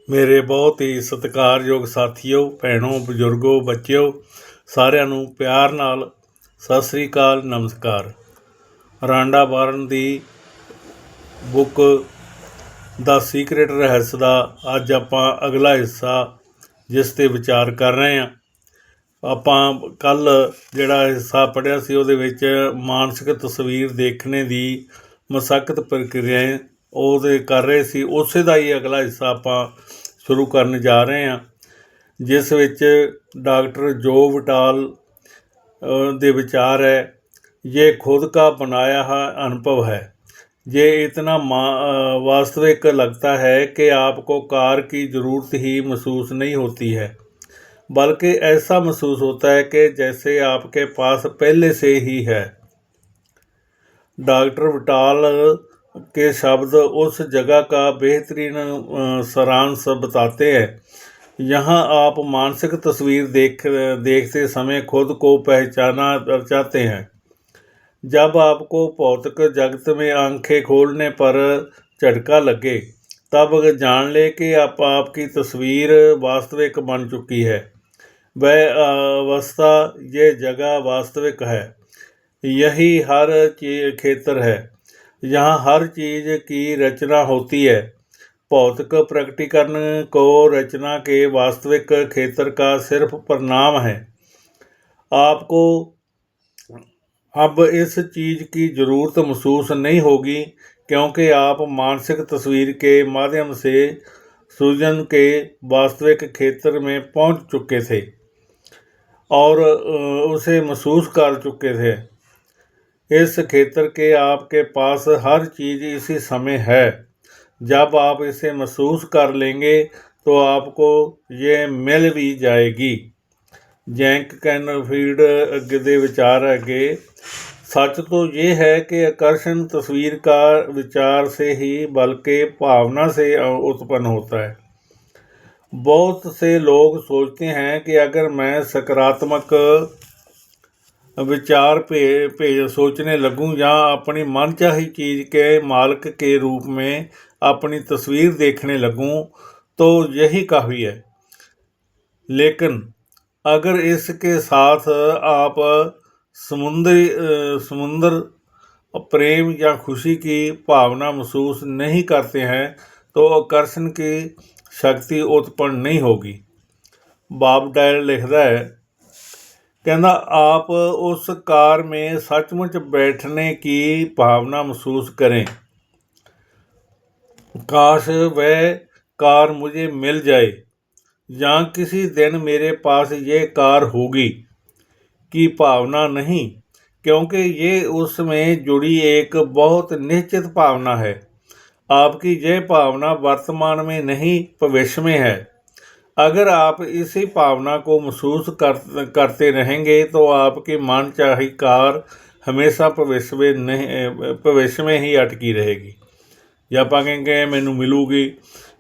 ਮੇਰੇ ਬਹੁਤ ਹੀ ਸਤਿਕਾਰਯੋਗ ਸਾਥੀਓ, ਭੈਣੋ, ਬਜ਼ੁਰਗੋ, ਬੱਚਿਓ, ਸਾਰਿਆਂ ਨੂੰ ਪਿਆਰ ਨਾਲ ਸਤਿ ਸ੍ਰੀ ਅਕਾਲ, ਨਮਸਕਾਰ। ਰਾਂਡਾ ਬਾਰਨ ਦੀ ਬੁੱਕ ਦਾ ਸੀਕ੍ਰੇਟ ਰਹੱਸ ਦਾ ਅੱਜ ਆਪਾਂ ਅਗਲਾ ਹਿੱਸਾ ਜਿਸ 'ਤੇ ਵਿਚਾਰ ਕਰ ਰਹੇ ਹਾਂ। ਆਪਾਂ ਕੱਲ੍ਹ ਜਿਹੜਾ ਹਿੱਸਾ ਪੜ੍ਹਿਆ ਸੀ ਉਹਦੇ ਵਿੱਚ ਮਾਨਸਿਕ ਤਸਵੀਰ ਦੇਖਣੇ ਦੀ ਮਸ਼ੱਕਤ ਪ੍ਰਕਿਰਿਆ ਉਹਦੇ ਕਰ ਰਹੇ ਸੀ। ਉਸੇ ਦਾ ਹੀ ਅਗਲਾ ਹਿੱਸਾ ਆਪਾਂ ਸ਼ੁਰੂ ਕਰਨ ਜਾ ਰਹੇ ਹਾਂ, ਜਿਸ ਵਿੱਚ ਡਾਕਟਰ ਜੋ ਵਿਟਾਲ ਦੇ ਵਿचार है, ये खुद का बनाया हुआ अनुभव है। ये इतना वास्तविक लगता है कि आपको कार की ज़रूरत ही महसूस नहीं होती है, बल्कि ऐसा महसूस होता है कि जैसे आपके पास पहले से ही है। डॉक्टर विटाल के शब्द उस जगह का बेहतरीन सारांश बताते हैं। यहाँ आप मानसिक तस्वीर देखते समय खुद को पहचाना चाहते हैं। जब आपको भौतिक जगत में आंखें खोलने पर झटका लगे, तब जान ले कि आपकी तस्वीर वास्तविक बन चुकी है। वह अवस्था, ये जगह वास्तविक है। यही हर क्षेत्र है। यहाँ हर चीज़ की रचना होती है। भौतिक प्रकटीकरण को रचना के वास्तविक क्षेत्र का सिर्फ परिणाम है। आपको अब इस चीज़ की ज़रूरत महसूस नहीं होगी, क्योंकि आप मानसिक तस्वीर के माध्यम से सृजन के वास्तविक क्षेत्र में पहुंच चुके थे और उसे महसूस कर चुके थे। इस क्षेत्र के आपके पास हर चीज़ इसी समय है। जब आप इसे महसूस कर लेंगे तो आपको ये मिल भी जाएगी। जैक कैनफील्ड के विचार अगे, सच तो ये है कि आकर्षण तस्वीर का विचार से ही बल्कि भावना से उत्पन्न होता है। बहुत से लोग सोचते हैं कि अगर मैं सकारात्मक विचार सोचने लगूं या अपनी मनचाही चीज़ के मालिक के रूप में अपनी तस्वीर देखने लगूं तो यही काफ़ी है। लेकिन अगर इसके साथ आप समुंदर प्रेम या खुशी की भावना महसूस नहीं करते हैं तो आकर्षण की शक्ति उत्पन्न नहीं होगी। बॉब डायल लिखता है, कहना, आप उस कार में सचमुच बैठने की भावना महसूस करें। काश वह कार मुझे मिल जाए, या किसी दिन मेरे पास ये कार होगी की भावना नहीं, क्योंकि ये उसमें जुड़ी एक बहुत निश्चित भावना है। आपकी यह भावना वर्तमान में नहीं, भविष्य में है। अगर आप इसी भावना को महसूस करते रहेंगे तो आपकी मनचाही कार हमेशा भविष्य में ही अटकी रहेगी। या आप कहेंगे मैनू मिलूगी,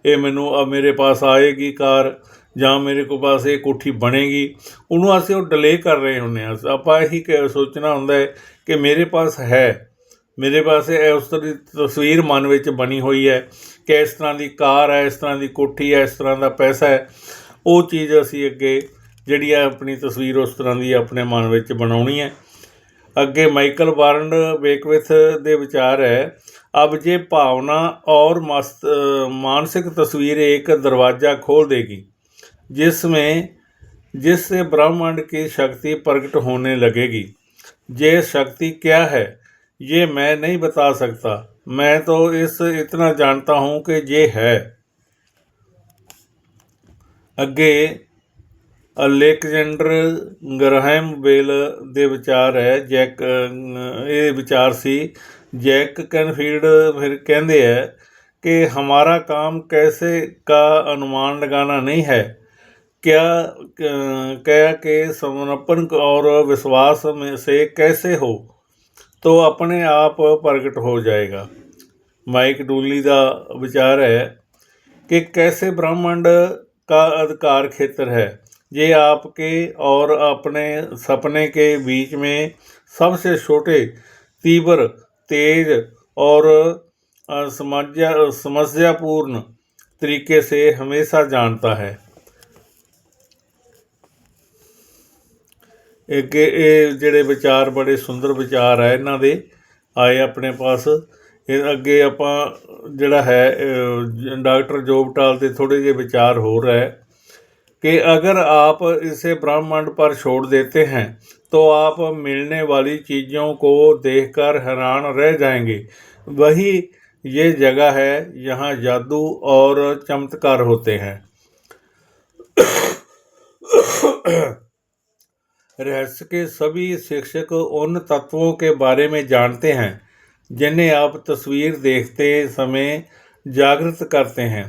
ये मैनू अब मेरे पास आएगी कार, ਜਾਂ ਮੇਰੇ ਕੋਲ ਪਾਸ ਇਹ ਕੋਠੀ ਬਣੇਗੀ, ਉਹਨੂੰ ਅਸੀਂ ਉਹ ਡਿਲੇ ਕਰ ਰਹੇ ਹੁੰਦੇ ਹਾਂ। ਆਪਾਂ ਇਹੀ ਸੋਚਣਾ ਹੁੰਦਾ ਹੈ ਕਿ ਮੇਰੇ ਪਾਸ ਹੈ, ਮੇਰੇ ਪਾਸ ਉਸ ਤਰ੍ਹਾਂ ਦੀ ਤਸਵੀਰ ਮਨ ਵਿੱਚ ਬਣੀ ਹੋਈ ਹੈ ਕਿ ਇਸ ਤਰ੍ਹਾਂ ਦੀ ਕਾਰ ਹੈ, ਇਸ ਤਰ੍ਹਾਂ ਦੀ ਕੋਠੀ ਹੈ, ਇਸ ਤਰ੍ਹਾਂ ਦਾ ਪੈਸਾ ਹੈ। ਉਹ ਚੀਜ਼ ਅਸੀਂ ਅੱਗੇ ਜਿਹੜੀ ਹੈ ਆਪਣੀ ਤਸਵੀਰ ਉਸ ਤਰ੍ਹਾਂ ਦੀ ਆਪਣੇ ਮਨ ਵਿੱਚ ਬਣਾਉਣੀ ਹੈ। ਅੱਗੇ ਮਾਈਕਲ ਵਾਰਨ बेकविथ ਦੇ ਵਿਚਾਰ ਹੈ, अब ये भावना और मानसिक तस्वीर एक दरवाज़ा खोल देगी जिससे ब्रह्मांड की शक्ति प्रकट होने लगेगी। ये शक्ति क्या है ये मैं नहीं बता सकता, मैं तो इतना जानता हूँ कि ये है। अगे अलेक्जेंडर ग्राहम बेल ਦੇ ਵਿਚਾਰ ਹੈ, ਇਹ ਵਿਚਾਰ ਸੀ। जैक कैनफील्ड फिर कहते हैं कि हमारा काम कैसे का अनुमान लगाना नहीं है, क्या कि समर्पण और विश्वास में से कैसे हो तो अपने आप प्रकट हो जाएगा। माइक डूली का विचार है कि कैसे ब्रह्मांड का अधिकार क्षेत्र है, ये आपके और अपने सपने के बीच में सबसे छोटे, तीव्र, तेज और समस्यापूर्ण तरीके से हमेशा जानता है। एक ये ਜਿਹੜੇ ਵਿਚਾਰ ਬੜੇ ਸੁੰਦਰ ਵਿਚਾਰ ਹੈ ਇਹਨਾਂ ਦੇ ਆਏ ਆਪਣੇ ਪਾਸ। ਇਹ ਅੱਗੇ ਆਪਾਂ ਜਿਹੜਾ ਹੈ डॉक्टर जोबटाल ਦੇ थोड़े ਜਿਹੇ विचार हो रहा है कि अगर आप इसे ब्रह्मांड पर छोड़ देते हैं तो आप मिलने वाली चीज़ों को देखकर हैरान रह जाएंगे। वही ये जगह है यहाँ जादू और चमत्कार होते हैं। रहस्य के सभी शिक्षक उन तत्वों के बारे में जानते हैं जिन्हें आप तस्वीर देखते समय जागृत करते हैं।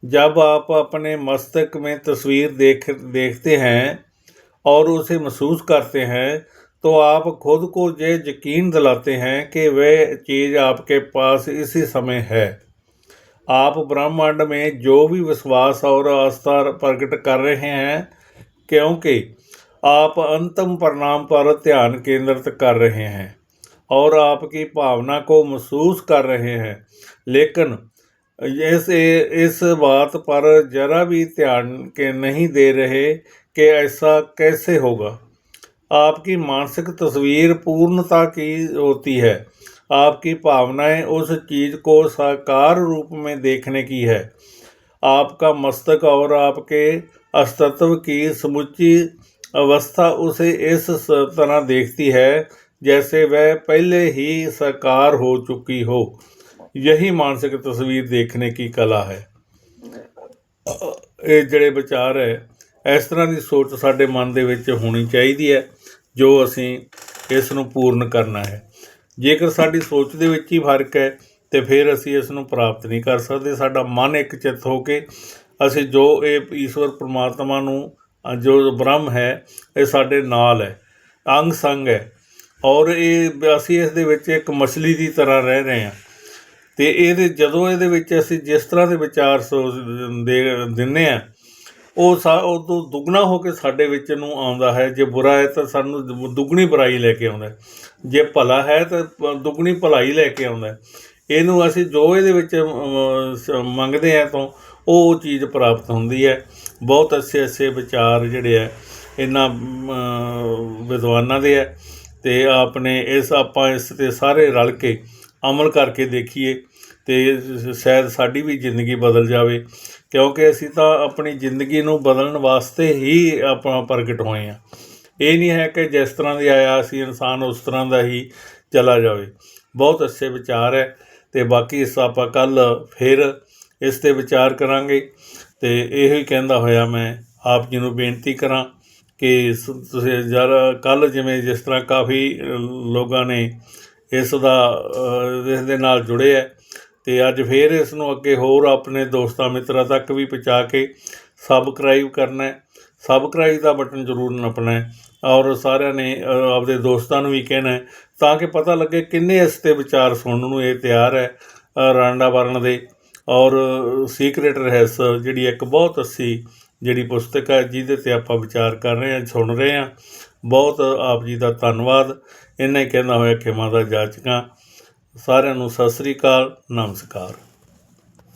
जब आप अपने मस्तिष्क में तस्वीर देखते हैं और उसे महसूस करते हैं तो आप खुद को ये यकीन दिलाते हैं कि वह चीज़ आपके पास इसी समय है। आप ब्रह्मांड में जो भी विश्वास और आस्था प्रकट कर रहे हैं क्योंकि आप अंतिम परिणाम पर ध्यान केंद्रित कर रहे हैं और आपकी भावना को महसूस कर रहे हैं, लेकिन इस बात पर जरा भी ध्यान के नहीं दे रहे कि ऐसा कैसे होगा। आपकी मानसिक तस्वीर पूर्णता की होती है। आपकी भावनाएं उस चीज़ को साकार रूप में देखने की है। आपका मस्तिष्क और आपके अस्तित्व की समुची अवस्था उसे इस तरह देखती है जैसे वह पहले ही साकार हो चुकी हो। यही मानसिक तस्वीर देखने की कला है। ਇਹ ਜਿਹੜੇ ਵਿਚਾਰ ਹੈ ਇਸ ਤਰ੍ਹਾਂ ਦੀ ਸੋਚ ਸਾਡੇ ਮਨ ਦੇ ਵਿੱਚ ਹੋਣੀ ਚਾਹੀਦੀ ਹੈ ਜੋ ਅਸੀਂ ਇਸ ਨੂੰ ਪੂਰਨ ਕਰਨਾ ਹੈ। ਜੇਕਰ ਸਾਡੀ ਸੋਚ ਦੇ ਵਿੱਚ ਹੀ ਫਰਕ ਹੈ ਤੇ ਫਿਰ ਅਸੀਂ ਇਸ ਨੂੰ ਪ੍ਰਾਪਤ ਨਹੀਂ ਕਰ ਸਕਦੇ। ਸਾਡਾ ਮਨ ਇੱਕ ਚਿੱਤ ਹੋ ਕੇ ਅਸੀਂ ਜੋ ਇਹ ਈਸ਼ਵਰ ਪਰਮਾਤਮਾ ਨੂੰ ਜੋ ਬ੍ਰਹਮ ਹੈ ਇਹ ਸਾਡੇ ਨਾਲ ਹੈ, ਅੰਗ ਸੰਗ ਹੈ ਔਰ ਇਹ ਅਸੀਂ ਇਸ ਦੇ ਵਿੱਚ ਇੱਕ ਮਛਲੀ ਦੀ ਤਰ੍ਹਾਂ ਰਹਿ ਰਹੇ ਹਾਂ। ਅਤੇ ਇਹਦੇ ਜਦੋਂ ਇਹਦੇ ਵਿੱਚ ਅਸੀਂ ਜਿਸ ਤਰ੍ਹਾਂ ਦੇ ਵਿਚਾਰ ਦਿੰਦੇ ਹਾਂ ਉਹ ਉਹ ਤੋਂ ਦੁੱਗਣਾ ਹੋ ਕੇ ਸਾਡੇ ਵਿੱਚ ਨੂੰ ਆਉਂਦਾ ਹੈ। ਜੇ ਬੁਰਾ ਹੈ ਤਾਂ ਸਾਨੂੰ ਦੁੱਗਣੀ ਬੁਰਾਈ ਲੈ ਕੇ ਆਉਂਦਾ, ਜੇ ਭਲਾ ਹੈ ਤਾਂ ਦੁੱਗਣੀ ਭਲਾਈ ਲੈ ਕੇ ਆਉਂਦਾ। ਇਹਨੂੰ ਅਸੀਂ ਜੋ ਇਹਦੇ ਵਿੱਚ ਮੰਗਦੇ ਹਾਂ ਤਾਂ ਉਹ ਚੀਜ਼ ਪ੍ਰਾਪਤ ਹੁੰਦੀ ਹੈ। ਬਹੁਤ ਅੱਛੇ ਵਿਚਾਰ ਜਿਹੜੇ ਹੈ ਇਹਨਾਂ ਵਿਦਵਾਨਾਂ ਦੇ ਹੈ ਅਤੇ ਆਪਾਂ ਇਸ 'ਤੇ ਸਾਰੇ ਰਲ ਕੇ ਅਮਲ ਕਰਕੇ ਦੇਖੀਏ ਅਤੇ ਸ਼ਾਇਦ ਸਾਡੀ ਵੀ ਜ਼ਿੰਦਗੀ ਬਦਲ ਜਾਵੇ, ਕਿਉਂਕਿ ਅਸੀਂ ਤਾਂ ਆਪਣੀ ਜ਼ਿੰਦਗੀ ਨੂੰ ਬਦਲਣ ਵਾਸਤੇ ਹੀ ਆਪਾਂ ਪ੍ਰਗਟ ਹੋਏ ਹਾਂ। ਇਹ ਨਹੀਂ ਹੈ ਕਿ ਜਿਸ ਤਰ੍ਹਾਂ ਦੀ ਆਇਆ ਅਸੀਂ ਇਨਸਾਨ ਉਸ ਤਰ੍ਹਾਂ ਦਾ ਹੀ ਚਲਾ ਜਾਵੇ। ਬਹੁਤ ਅੱਛੇ ਵਿਚਾਰ ਹੈ ਅਤੇ ਬਾਕੀ ਇਸ ਆਪਾਂ ਕੱਲ੍ਹ ਫਿਰ ਇਸ 'ਤੇ ਵਿਚਾਰ ਕਰਾਂਗੇ। ਅਤੇ ਇਹੋ ਹੀ ਕਹਿੰਦਾ ਹੋਇਆ ਮੈਂ ਆਪ ਜੀ ਨੂੰ ਬੇਨਤੀ ਕਰਾਂ ਕਿ ਤੁਸੀਂ ਜਰਾ ਕੱਲ੍ਹ ਜਿਸ ਤਰ੍ਹਾਂ ਕਾਫੀ ਲੋਕਾਂ ਨੇ ਇਸ ਦੇ ਨਾਲ ਜੁੜੇ ਹੈ ਅਤੇ ਅੱਜ ਫਿਰ ਇਸ ਨੂੰ ਅੱਗੇ ਹੋਰ ਆਪਣੇ ਦੋਸਤਾਂ ਮਿੱਤਰਾਂ ਤੱਕ ਵੀ ਪਹੁੰਚਾ ਕੇ ਸਬਸਕ੍ਰਾਈਬ ਕਰਨਾ। ਸਬਸਕ੍ਰਾਈਬ ਦਾ ਬਟਨ ਜ਼ਰੂਰ ਨੱਪਣਾ ਔਰ ਸਾਰਿਆਂ ਨੇ ਆਪਦੇ ਦੋਸਤਾਂ ਨੂੰ ਵੀ ਕਹਿਣਾ ਤਾਂ ਕਿ ਪਤਾ ਲੱਗੇ ਕਿੰਨੇ ਇਸ 'ਤੇ ਵਿਚਾਰ ਸੁਣਨ ਨੂੰ ਇਹ ਤਿਆਰ ਹੈ। ਰਾਂਡਾ ਵਰਨ ਦੇ ਔਰ ਸੀਕਰੇਟ ਰਹੱਸ ਜਿਹੜੀ ਇੱਕ ਬਹੁਤ ਅੱਛੀ ਜਿਹੜੀ ਪੁਸਤਕ ਹੈ ਜਿਹਦੇ 'ਤੇ ਆਪਾਂ ਵਿਚਾਰ ਕਰ ਰਹੇ ਹਾਂ, ਸੁਣ ਰਹੇ ਹਾਂ। ਬਹੁਤ ਆਪ ਜੀ ਦਾ ਧੰਨਵਾਦ। ਇੰਨਾ ਹੀ ਕਹਿੰਦਾ ਹੋਇਆ ਖਿਮਾ ਦਾ ਜਾਚਕਾਂ। ਸਾਰਿਆਂ ਨੂੰ ਸਤਿ ਸ੍ਰੀ ਅਕਾਲ, ਨਮਸਕਾਰ।